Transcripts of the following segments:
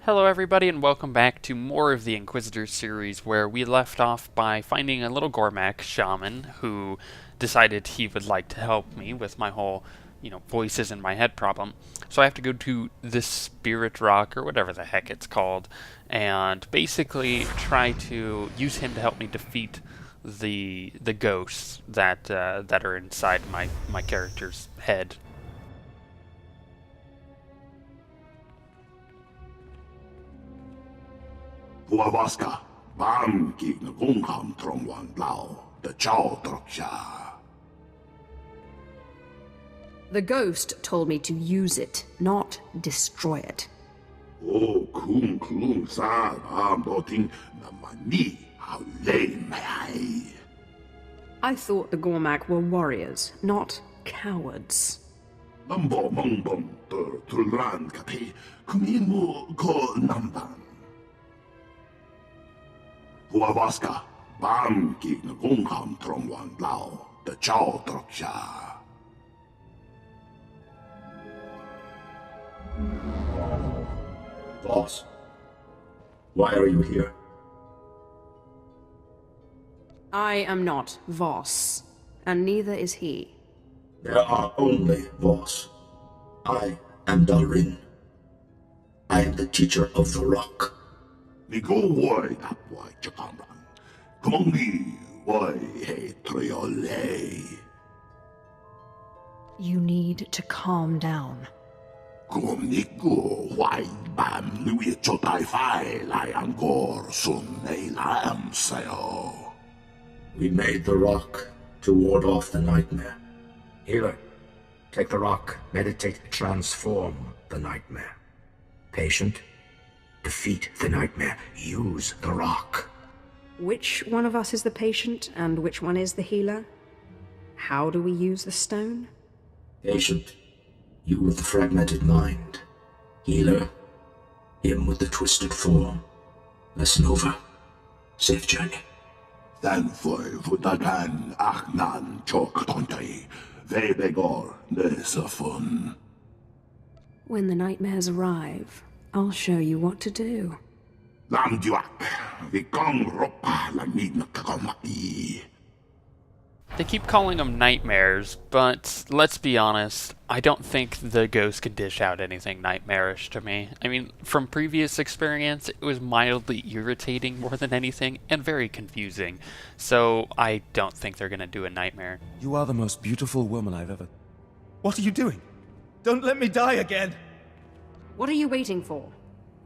Hello everybody and welcome back to more of the Inquisitor series where we left off by finding a little Gormak shaman who decided he would like to help me with my whole, voices in my head problem. So I have to go to the Spirit Rock or whatever the heck it's called and basically try to use him to help me defeat the ghosts that are inside my character's head. Puavaska, bam kik na kung ham trong wan lao, the chow troksha. The ghost told me to use it, not destroy it. Oh, kung klung sa bam doting na mani how lay mai. I thought the Gormak were warriors, not cowards. Nambo mongbom tulran kati kumin mo ko namban. Puavaska, bam kik na kung ham trong wan lao, the chow troksha. Boss, why are you here? I am not Voss, and neither is he. There are only Voss. I am Dalrin. I am the teacher of the rock. Ni go wai that wai chakamran. Kung ni wai he triole. You need to calm down. Kung ni go wai bam lui chotai fai lai angkor sun nei lam sayo. We made the rock to ward off the nightmare. Healer, take the rock, meditate, transform the nightmare. Patient, defeat the nightmare, use the rock. Which one of us is the patient, and which one is the healer? How do we use the stone? Patient, you with the fragmented mind. Healer, him with the twisted form. Lesson over. Safe journey. Dan foi futagan aknan chok tontay. Vebegor nesafun. When the nightmares arrive, I'll show you what to do. Lam duak, vikong ropa lamid na kakamaki. They keep calling them nightmares, but let's be honest, I don't think the ghost can dish out anything nightmarish to me. I mean, from previous experience, it was mildly irritating more than anything, and very confusing. So I don't think they're gonna do a nightmare. You are the most beautiful woman I've ever... What are you doing? Don't let me die again! What are you waiting for?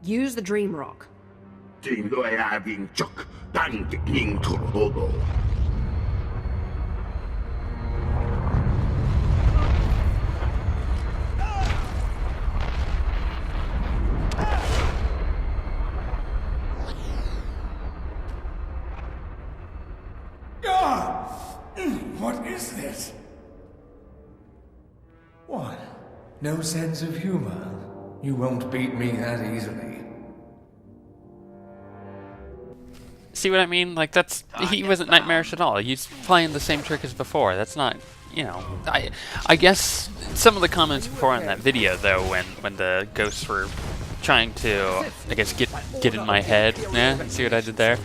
Use the dream rock. Jing loy abing chok, dan king turodo. What is this? What? No sense of humor? You won't beat me that easily. See what I mean? Like, he wasn't nightmarish at all. He's playing the same trick as before. That's not, I guess some of the comments before in that video, though, when the ghosts were trying to, I guess, get in my head. Yeah, see what I did there?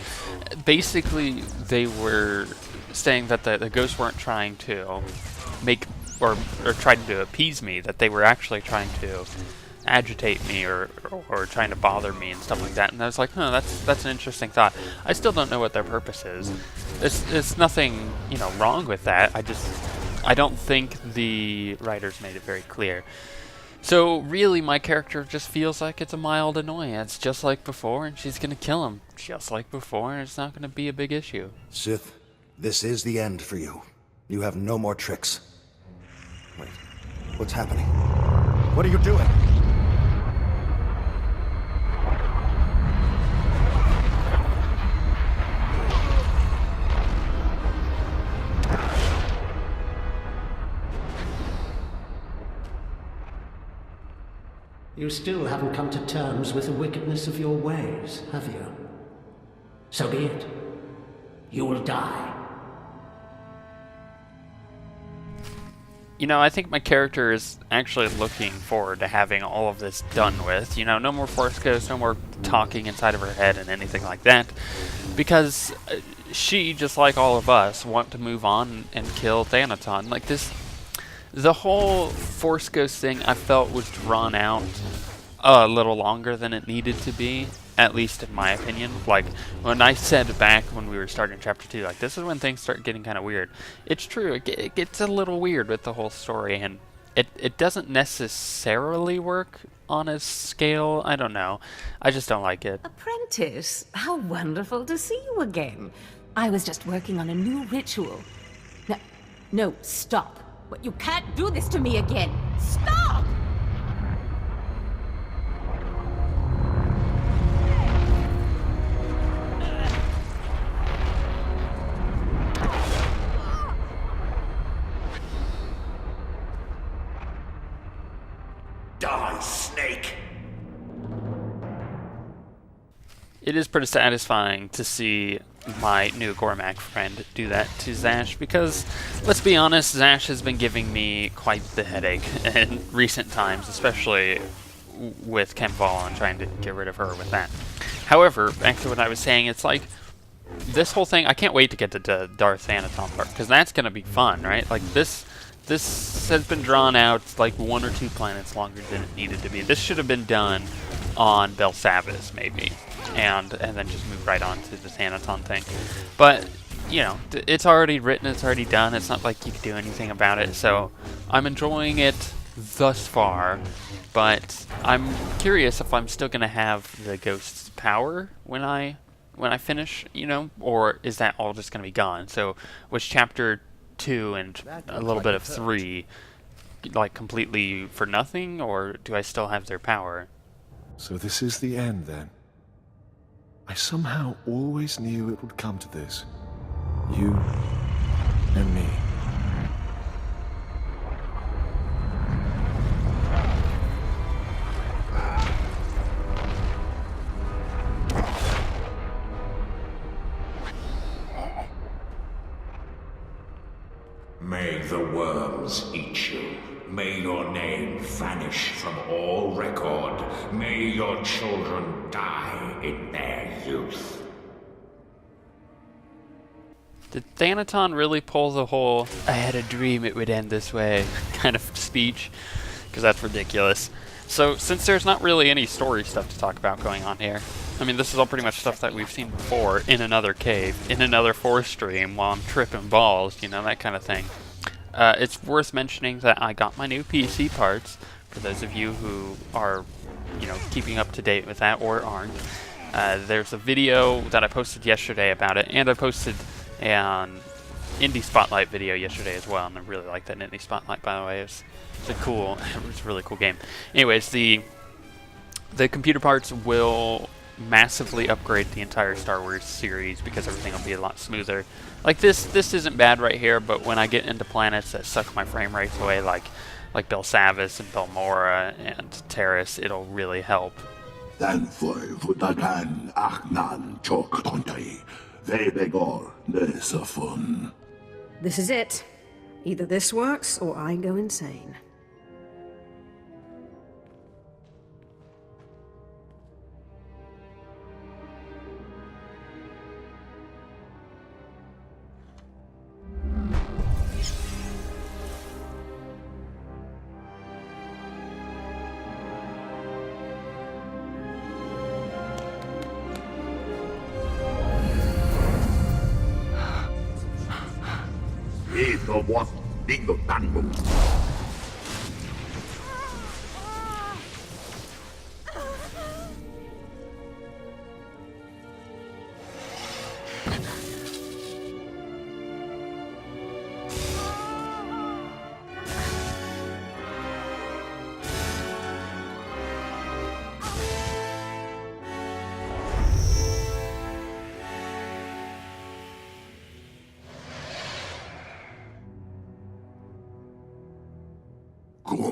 Basically, they were saying that the ghosts weren't trying to make or trying to appease me, that they were actually trying to agitate me or trying to bother me and stuff like that. And I was like, that's an interesting thought. I still don't know what their purpose is. There's nothing, wrong with that. I don't think the writers made it very clear. So really, my character just feels like it's a mild annoyance, just like before, and she's gonna kill him, just like before, and it's not gonna be a big issue. Sith, this is the end for you. You have no more tricks. Wait, what's happening? What are you doing? You still haven't come to terms with the wickedness of your ways, have you? So be it. You will die. you know, I think my character is actually looking forward to having all of this done with. You know, no more Force Ghosts, no more talking inside of her head and anything like that. Because she, just like all of us, want to move on and kill Thanaton. Like this, the whole Force Ghost thing I felt was drawn out a little longer than it needed to be. At least in my opinion. Like, when I said back when we were starting chapter 2, like, this is when things start getting kind of weird. It's true, it gets a little weird with the whole story, and it doesn't necessarily work on a scale. I don't know. I just don't like it. Apprentice, how wonderful to see you again. I was just working on a new ritual. No, stop. You can't do this to me again. Stop! Die, snake! It is pretty satisfying to see my new Gormak friend do that to Zash, because, let's be honest, Zash has been giving me quite the headache in recent times, especially with khem'val and trying to get rid of her with that. However, back to what I was saying, it's like, this whole thing, I can't wait to get to the Darth Thanaton part, because that's going to be fun, right? Like, this has been drawn out like 1 or 2 planets longer than it needed to be. This should have been done on Belsavis, maybe, and then just move right on to the Thanaton thing. But, you know, it's already written, it's already done, it's not like you can do anything about it, so I'm enjoying it thus far, but I'm curious if I'm still going to have the Ghost's power when I finish, you know, or is that all just going to be gone? So, was chapter 2 and a little bit of 3 like completely for nothing, or do I still have their power? So this is the end then. I somehow always knew it would come to this. You and me. May the worms eat you. May your name vanish from all record. May your children die in their youth. Did Thanaton really pull the whole "I had a dream it would end this way" kind of speech? Because that's ridiculous. So, since there's not really any story stuff to talk about going on here, I mean, this is all pretty much stuff that we've seen before in another cave, in another Force stream, while I'm tripping balls, you know, that kind of thing. It's worth mentioning that I got my new PC parts, for those of you who are, you know, keeping up to date with that or aren't. There's a video that I posted yesterday about it, and I posted an Indie Spotlight video yesterday as well, and I really like that Indie Spotlight, by the way. It's a really cool game. Anyways, the computer parts will massively upgrade the entire Star Wars series, because everything will be a lot smoother. Like this isn't bad right here, but when I get into planets that suck my frame rates away, like Belsavis and Belmora and Terrace, it'll really help. This This is it. Either this works, or I go insane. What big tango?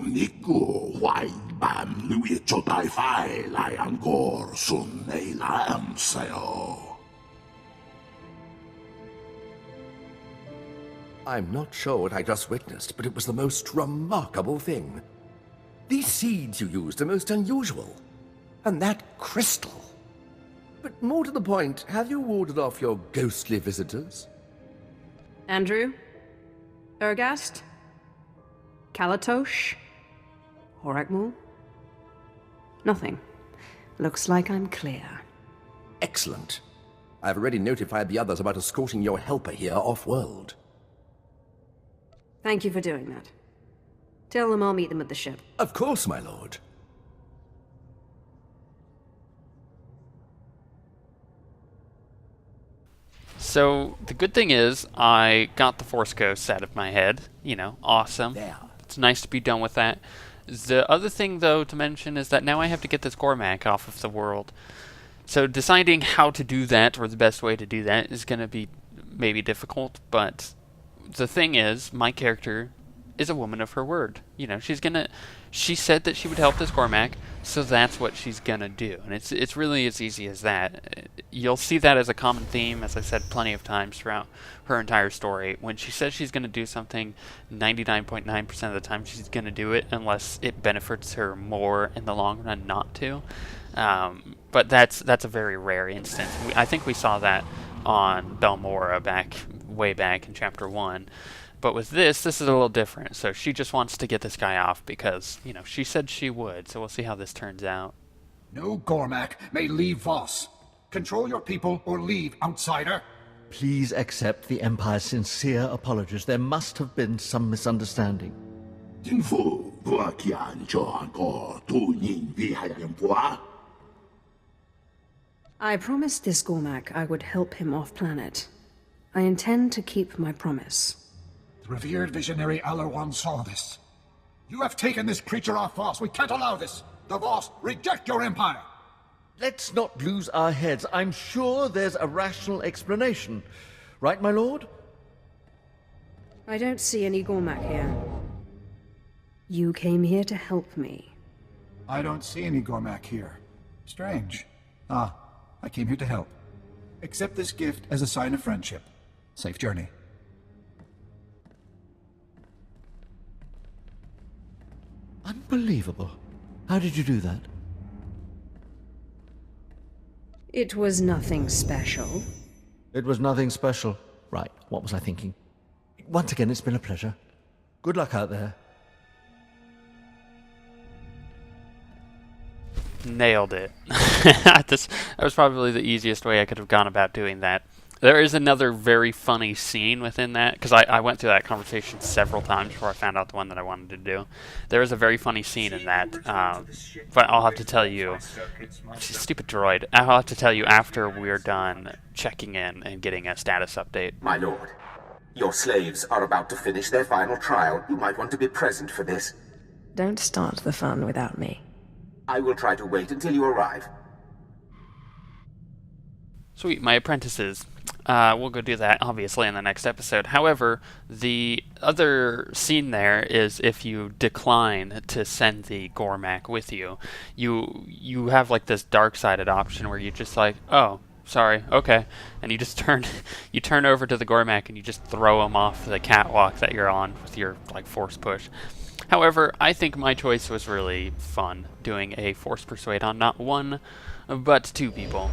Nico, why bam Louis Jedi-knight I angor sun ei lam seo. I'm not sure what I just witnessed, but it was the most remarkable thing. These seeds you used are most unusual. And that crystal. But more to the point, have you warded off your ghostly visitors? Andrew? Ergast? Kalatosh? Horakmul? Nothing. Looks like I'm clear. Excellent. I've already notified the others about escorting your helper here off-world. Thank you for doing that. Tell them I'll meet them at the ship. Of course, my lord. So, the good thing is, I got the Force Ghosts out of my head. You know, awesome. There. It's nice to be done with that. The other thing, though, to mention is that now I have to get this Gormak off of the world. So, deciding how to do that, or the best way to do that, is going to be maybe difficult, but the thing is, my character is a woman of her word. You know, she said that she would help this Gormak, so that's what she's gonna do. And it's really as easy as that. You'll see that as a common theme, as I said plenty of times throughout her entire story. When she says she's gonna do something, 99.9% of the time she's gonna do it, unless it benefits her more in the long run not to. But that's a very rare instance. I think we saw that on Belmora way back in Chapter 1. But with this is a little different. So she just wants to get this guy off because, you know, she said she would. So we'll see how this turns out. No Gormak may leave Voss. Control your people or leave, outsider. Please accept the Empire's sincere apologies. There must have been some misunderstanding. I promised this Gormak I would help him off-planet. I intend to keep my promise. The revered visionary Alarwan saw this. You have taken this creature off Voss. We can't allow this. The Voss reject your empire. Let's not lose our heads. I'm sure there's a rational explanation. Right, my lord? I don't see any Gormak here. You came here to help me. I don't see any Gormak here. Strange. Ah, I came here to help. Accept this gift as a sign of friendship. Safe journey. Unbelievable. How did you do that? It was nothing special. It was nothing special. Right, what was I thinking? Once again, it's been a pleasure. Good luck out there. Nailed it. That was probably the easiest way I could have gone about doing that. There is another very funny scene within that, because I went through that conversation several times before I found out the one that I wanted to do. There is a very funny scene in that, but I'll have to tell you, stupid droid, I'll have to tell you after we're done checking in and getting a status update. My lord, your slaves are about to finish their final trial. You might want to be present for this. Don't start the fun without me. I will try to wait until you arrive. Sweet, my apprentices. We'll go do that, obviously, in the next episode. However, the other scene there is if you decline to send the Gormak with you, you have like this dark-sided option where you just like, oh, sorry, okay, and you just turn over to the Gormak and you just throw him off the catwalk that you're on with your like force push. However, I think my choice was really fun, doing a force persuade on not one, but two people.